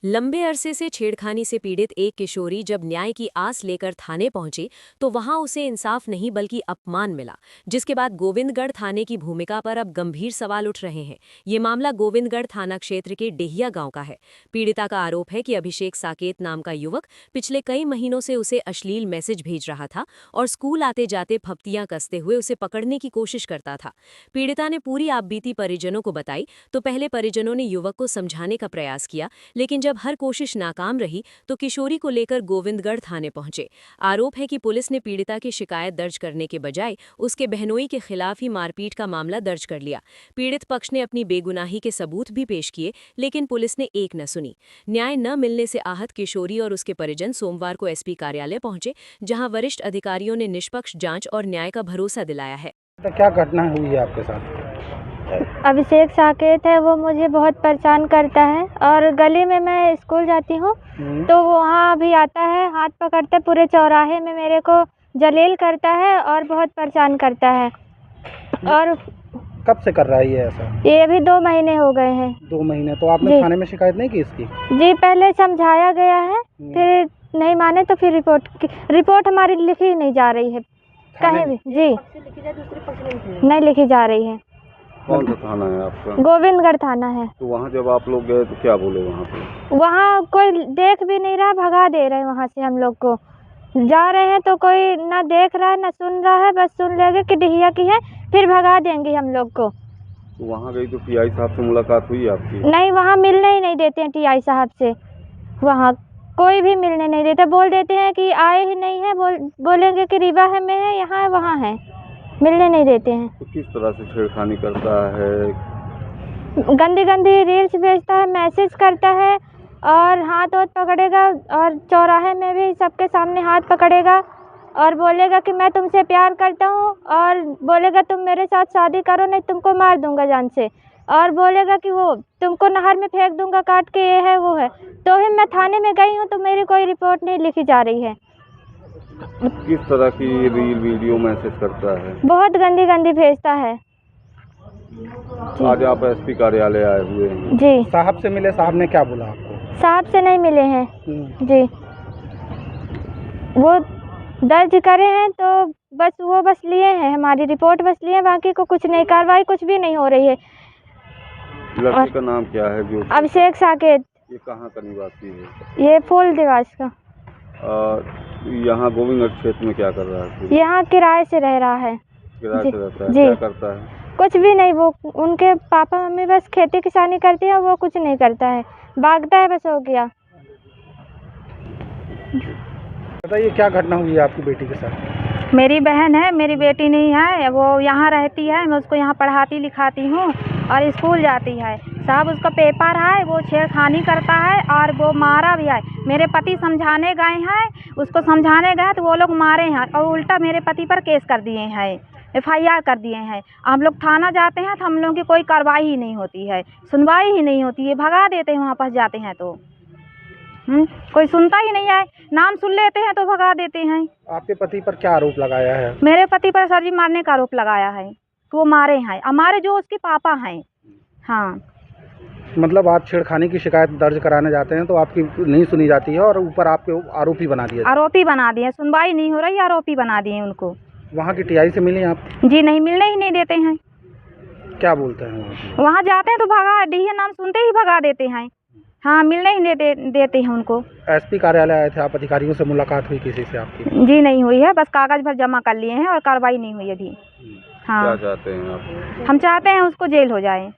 लंबे अरसे से छेड़खानी से पीड़ित एक किशोरी जब न्याय की आस लेकर थाने पहुंची तो वहां उसे इंसाफ नहीं बल्कि अपमान मिला, जिसके बाद गोविंदगढ़ थाने की भूमिका पर अब गंभीर सवाल उठ रहे हैं। ये मामला गोविंदगढ़ थाना क्षेत्र के डेहिया गांव का है। पीड़िता का आरोप है कि अभिषेक साकेत नाम का युवक पिछले कई महीनों से उसे अश्लील मैसेज भेज रहा था और स्कूल आते जाते फप्तियां कसते हुए उसे पकड़ने की कोशिश करता था। पीड़िता ने पूरी आपबीती परिजनों को बताई तो पहले परिजनों ने युवक को समझाने का प्रयास किया, लेकिन जब हर कोशिश नाकाम रही तो किशोरी को लेकर गोविंदगढ़ थाने पहुंचे। आरोप है कि पुलिस ने पीड़िता की शिकायत दर्ज करने के बजाय उसके बहनोई के खिलाफ ही मारपीट का मामला दर्ज कर लिया। पीड़ित पक्ष ने अपनी बेगुनाही के सबूत भी पेश किए, लेकिन पुलिस ने एक न सुनी। न्याय न मिलने से आहत किशोरी और उसके परिजन सोमवार को एसपी कार्यालय पहुंचे, जहां वरिष्ठ अधिकारियों ने निष्पक्ष जांच और न्याय का भरोसा दिलाया है। तो क्या घटना हुई है आपके साथ? अभिषेक साकेत है, वो मुझे बहुत परेशान करता है और गली में मैं स्कूल जाती हूँ तो वहाँ भी आता है, हाथ पकड़ते पूरे चौराहे में मेरे को जलील करता है और बहुत परेशान करता है। और कब से कर रहा है ये ऐसा? ये भी 2 महीने हो गए हैं। 2 महीने? तो आपने थाने में शिकायत नहीं की इसकी? जी, पहले समझाया गया है, फिर नहीं माने तो फिर रिपोर्ट हमारी लिखी नहीं जा रही है कहीं भी। जी, नहीं लिखी जा रही है। कौन सा थाना है आपका? गोविंदगढ़ थाना है। तो वहाँ जब आप लोग गए तो क्या बोले वहाँ पे? वहाँ कोई देख भी नहीं रहा, भगा दे रहे हैं वहाँ से। हम लोग को जा रहे हैं तो कोई ना देख रहा है ना सुन रहा है, बस सुन लेंगे कि डेहिया की है फिर भगा देंगे हम लोग को। तो वहाँ गई तो टीआई साहब से मुलाकात हुई आपकी? नहीं, वहाँ मिलने ही नहीं देते हैं टीआई साहब से। वहाँ कोई भी मिलने नहीं देते, बोल देते हैं कि आए ही नहीं है, बोलेंगे कि रीवा है में है, यहाँ है वहाँ है, मिलने नहीं देते हैं। तो किस तरह से छेड़खानी करता है? गंदी गंदी रील्स भेजता है, मैसेज करता है और हाथ पकड़ेगा और चौराहे में भी सबके सामने हाथ पकड़ेगा और बोलेगा कि मैं तुमसे प्यार करता हूँ और बोलेगा तुम मेरे साथ शादी करो नहीं तुमको मार दूंगा जान से, और बोलेगा कि वो तुमको नहर में फेंक दूंगा काट के, ये है वो है। तो ही मैं थाने में गई हूँ तो मेरी कोई रिपोर्ट नहीं लिखी जा रही है। किस तरह की रील वीडियो मैसेज करता है? बहुत गंदी गंदी भेजता है। आज आप एसपी कार्यालय आए हुए हैं? जी। साहब से मिले? साहब ने क्या बोला आपको? साहब से नहीं मिले हैं जी। वो दर्ज करे हैं तो बस लिए हैं, हमारी रिपोर्ट बस लिए हैं, बाकी को कुछ नहीं, कार्रवाई कुछ भी नहीं हो रही है। लड़के का नाम क्या है? जो अभिषेक साकेत। ये कहाँ का निवासी है? ये फूल दिवास का। यहाँ गोविंदगढ़ क्षेत्र में क्या कर रहा है? यहाँ किराए से रह रहा है। किराए से रहता है? जी। क्या करता है? कुछ भी नहीं, वो उनके पापा मम्मी बस खेती किसानी करती है, वो कुछ नहीं करता है, भागता है, बस हो गया। बताइए क्या घटना हुई है आपकी बेटी के साथ? मेरी बहन है, मेरी बेटी नहीं है, वो यहाँ रहती है, मैं उसको यहाँ पढ़ाती लिखाती हूँ और स्कूल जाती है। साहब उसका पेपर है, वो छेड़खानी करता है और वो मारा भी है। मेरे पति समझाने गए हैं, उसको समझाने गए तो वो लोग मारे हैं और उल्टा मेरे पति पर केस कर दिए हैं, एफआईआर कर दिए हैं। हम लोग थाना जाते हैं तो हम लोगों की कोई कार्रवाई ही नहीं होती है, सुनवाई ही नहीं होती है, भगा देते हैं वहाँ पास जाते हैं तो। कोई सुनता ही नहीं है, नाम सुन लेते हैं तो भगा देते हैं। आपके पति पर क्या आरोप लगाया है? मेरे पति पर सर जी मारने का आरोप लगाया है कि वो मारे हैं, हमारे जो उसके पापा हैं। हाँ, मतलब आप छेड़खानी की शिकायत दर्ज कराने जाते हैं तो आपकी नहीं सुनी जाती है और ऊपर आपके आरोपी बना दिए? आरोपी बना दिए, सुनवाई नहीं हो रही, आरोपी बना दिए उनको। वहाँ की टीआई से मिले आप? जी नहीं, मिलने ही नहीं देते हैं। क्या बोलते हैं? वहाँ जाते हैं तो भगा, डीहे नाम सुनते ही भगा देते हैं। हाँ, मिलने ही देते हैं उनको। एसपी कार्यालय आए थे आप, अधिकारियों से मुलाकात हुई किसी से आपकी? जी नहीं हुई है, बस कागज भर जमा कर लिए हैं और कार्रवाई नहीं हुई अभी। हाँ, क्या चाहते हैं आप? हम चाहते हैं उसको जेल हो जाए।